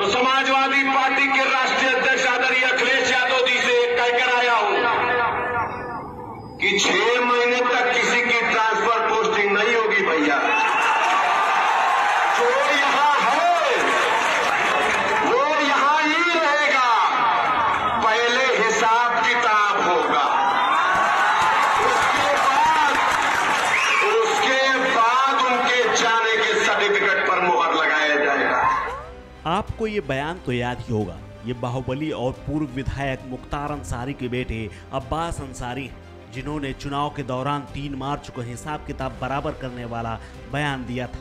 तो समाजवादी पार्टी के राष्ट्रीय अध्यक्ष आदरणीय अखिलेश यादव जी से कहकर आया हूं कि 6 महीने तक किसी की ट्रांसफर पोस्टिंग नहीं होगी भैया। जो यहां है वो यहां ही रहेगा, पहले हिसाब किताब होगा, उसके बाद उनके जाने के सर्टिफिकेट पर मुहर लगाया जाएगा। आपको ये बयान तो याद ही होगा, ये बाहुबली और पूर्व विधायक मुख्तार अंसारी के बेटे अब्बास अंसारी हैं, जिन्होंने चुनाव के दौरान 3 मार्च को हिसाब किताब बराबर करने वाला बयान दिया था।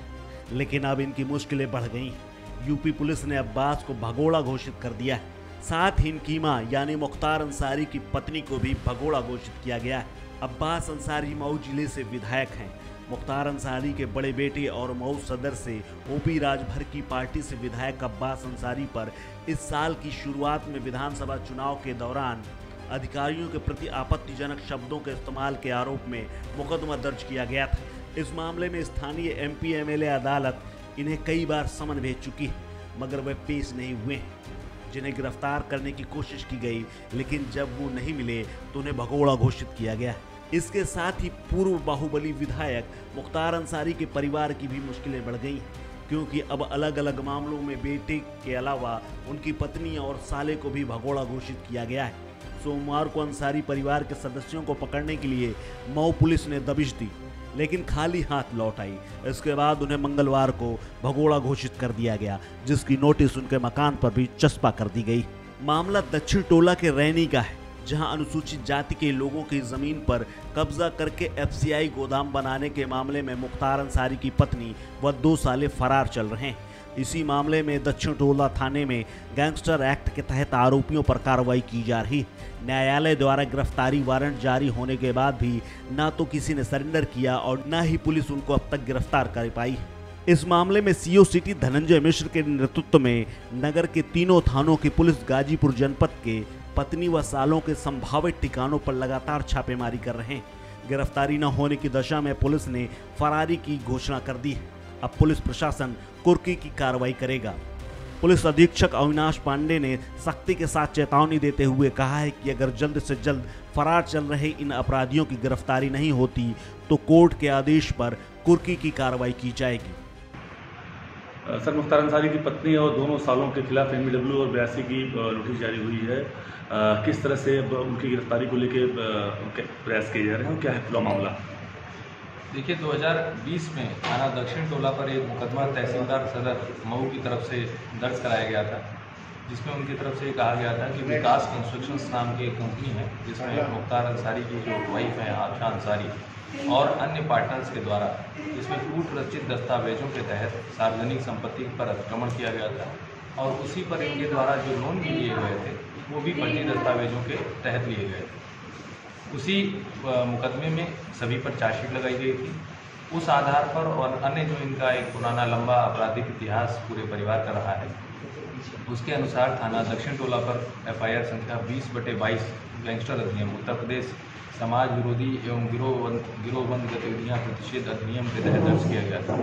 लेकिन अब इनकी मुश्किलें बढ़ गई हैं। यूपी पुलिस ने अब्बास को भगोड़ा घोषित कर दिया है। साथ ही इनकी मां यानी मुख्तार अंसारी की पत्नी को भी भगोड़ा घोषित किया गया है। अब्बास अंसारी मऊ जिले से विधायक हैं। मुख्तार अंसारी के बड़े बेटे और मऊ सदर से ओपी राजभर की पार्टी से विधायक अब्बास अंसारी पर इस साल की शुरुआत में विधानसभा चुनाव के दौरान अधिकारियों के प्रति आपत्तिजनक शब्दों के इस्तेमाल के आरोप में मुकदमा दर्ज किया गया था। इस मामले में स्थानीय एमपी एमएलए अदालत इन्हें कई बार समन भेज चुकी है, मगर वे पेश नहीं हुए हैं। जिन्हें गिरफ्तार करने की कोशिश की गई, लेकिन जब वो नहीं मिले तो उन्हें भगोड़ा घोषित किया गया। इसके साथ ही पूर्व बाहुबली विधायक मुख्तार अंसारी के परिवार की भी मुश्किलें बढ़ गई, क्योंकि अब अलग अलग मामलों में बेटे के अलावा उनकी पत्नी और साले को भी भगोड़ा घोषित किया गया है। सोमवार को अंसारी परिवार के सदस्यों को पकड़ने के लिए मऊ पुलिस ने दबिश दी, लेकिन खाली हाथ लौट आई। इसके बाद उन्हें मंगलवार को भगोड़ा घोषित कर दिया गया, जिसकी नोटिस उनके मकान पर भी चस्पा कर दी गई। मामला दक्षिण टोला के रैनी का है, जहां अनुसूचित जाति के लोगों की जमीन पर कब्जा करके एफसीआई गोदाम बनाने के मामले में मुख्तार अंसारी की पत्नी व 2 साले फरार चल रहे हैं। इसी मामले में दक्षिण टोला थाने में गैंगस्टर एक्ट के तहत आरोपियों पर कार्रवाई की जा रही। न्यायालय द्वारा गिरफ्तारी वारंट जारी होने के बाद भी ना तो किसी ने सरेंडर किया और न ही पुलिस उनको अब तक गिरफ्तार कर पाई। इस मामले में सीओ सिटी धनंजय मिश्र के नेतृत्व में नगर के 3 थानों की पुलिस गाजीपुर जनपद के पत्नी व सालों के संभावित ठिकानों पर लगातार छापेमारी कर रहे हैं। गिरफ्तारी न होने की दशा में पुलिस ने फरारी की घोषणा कर दी है। अब पुलिस प्रशासन कुर्की की कार्रवाई करेगा। पुलिस अधीक्षक अविनाश पांडे ने सख्ती के साथ चेतावनी देते हुए कहा है कि अगर जल्द से जल्द फरार चल रहे इन अपराधियों की गिरफ्तारी नहीं होती तो कोर्ट के आदेश पर कुर्की की कार्रवाई की जाएगी। सर, मुख्तार अंसारी की पत्नी और दोनों सालों के खिलाफ एमबीडब्ल्यू और 82 की नोटिस जारी हुई है। किस तरह से उनकी गिरफ्तारी को लेकर प्रयास किए जा रहे हैं, क्या है पूरा मामला? देखिए, 2020 में थाना दक्षिण टोला पर एक मुकदमा तहसीलदार सदर मऊ की तरफ से दर्ज कराया गया था, जिसमें उनकी तरफ से कहा गया था कि विकास कंस्ट्रक्शंस नाम की एक कंपनी है, जिसमें मुख्तार अंसारी की जो वाइफ है आशा अंसारी और अन्य पार्टनर्स के द्वारा इसमें पूर्व रचित दस्तावेजों के तहत सार्वजनिक संपत्ति पर अतिक्रमण किया गया था और उसी पर इनके द्वारा जो लोन भी लिए गए थे वो भी फर्जी दस्तावेजों के तहत लिए गए थे। उसी मुकदमे में सभी पर चार्जशीट लगाई गई थी। उस आधार पर और अन्य जो इनका एक पुराना लंबा आपराधिक इतिहास पूरे परिवार का रहा है, उसके अनुसार थाना दक्षिण टोला पर एफआईआर संख्या 20/22 गैंगस्टर अधिनियम उत्तर प्रदेश समाज विरोधी एवं गिरोहबंद गतिविधियां प्रतिषेध अधिनियम के तहत दर्ज किया गया था।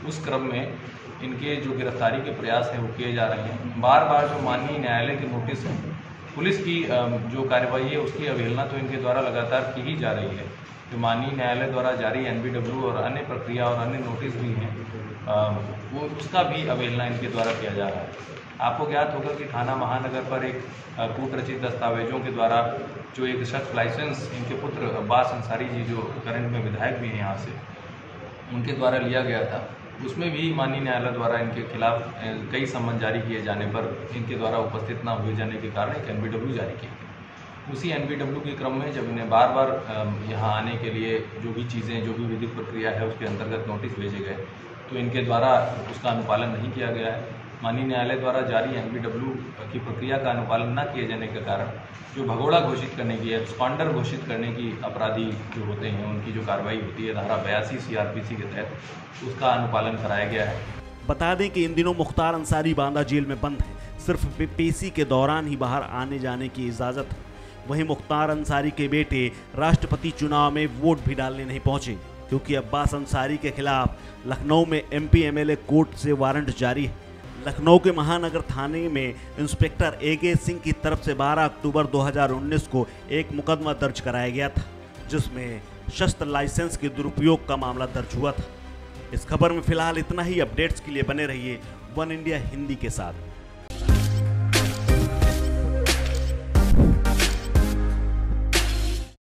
उस क्रम में इनके जो गिरफ्तारी के प्रयास हैं वो किए जा रहे हैं। बार बार जो माननीय न्यायालय की नोटिस है, पुलिस की जो कार्रवाई है उसकी अवहेलना तो इनके द्वारा लगातार की ही जा रही है। जो माननीय न्यायालय द्वारा जारी एनबीडब्ल्यू और अन्य प्रक्रिया और अन्य नोटिस भी हैं, वो उसका भी अवहेलना इनके द्वारा किया जा रहा है। आपको ज्ञात होगा कि थाना महानगर पर एक पूर्व रचित दस्तावेजों के द्वारा जो एक शख्स लाइसेंस इनके पुत्र अब्बास अंसारी जी जो करंट में विधायक भी हैं यहाँ से, उनके द्वारा लिया गया था। उसमें भी माननीय न्यायालय द्वारा इनके खिलाफ कई सम्मन जारी किए जाने पर इनके द्वारा उपस्थित न हुए जाने के कारण एक एनबीडब्ल्यू जारी की गई। उसी एनबीडब्ल्यू के क्रम में जब इन्हें बार बार यहाँ आने के लिए जो भी चीज़ें, जो भी विधिक प्रक्रिया है उसके अंतर्गत नोटिस भेजे गए, तो इनके द्वारा उसका अनुपालन नहीं किया गया है। माननीय न्यायालय द्वारा जारी एनबीडब्ल्यू की प्रक्रिया का अनुपालन न किए जाने के कारण जो भगोड़ा घोषित करने की, एब्सकॉन्डर घोषित करने की अपराधी जो होते हैं उनकी जो कार्रवाई होती है धारा 82 सीआरपीसी के तहत, उसका अनुपालन कराया गया है। बता दें कि इन दिनों मुख्तार अंसारी बांदा जेल में बंद है, सिर्फ पेशी के दौरान ही बाहर आने जाने की इजाज़त है। वहीं मुख्तार अंसारी के बेटे राष्ट्रपति चुनाव में वोट भी डालने नहीं पहुंचे, क्योंकि अब्बास अंसारी के खिलाफ लखनऊ में एमपी एमएलए कोर्ट से वारंट जारी है। लखनऊ के महानगर थाने में इंस्पेक्टर एके सिंह की तरफ से 12 अक्टूबर 2019 को एक मुकदमा दर्ज कराया गया था, जिसमें शस्त्र लाइसेंस के दुरुपयोग का मामला दर्ज हुआ था। इस खबर में फिलहाल इतना ही। अपडेट्स के लिए बने रहिए वन इंडिया हिंदी के साथ।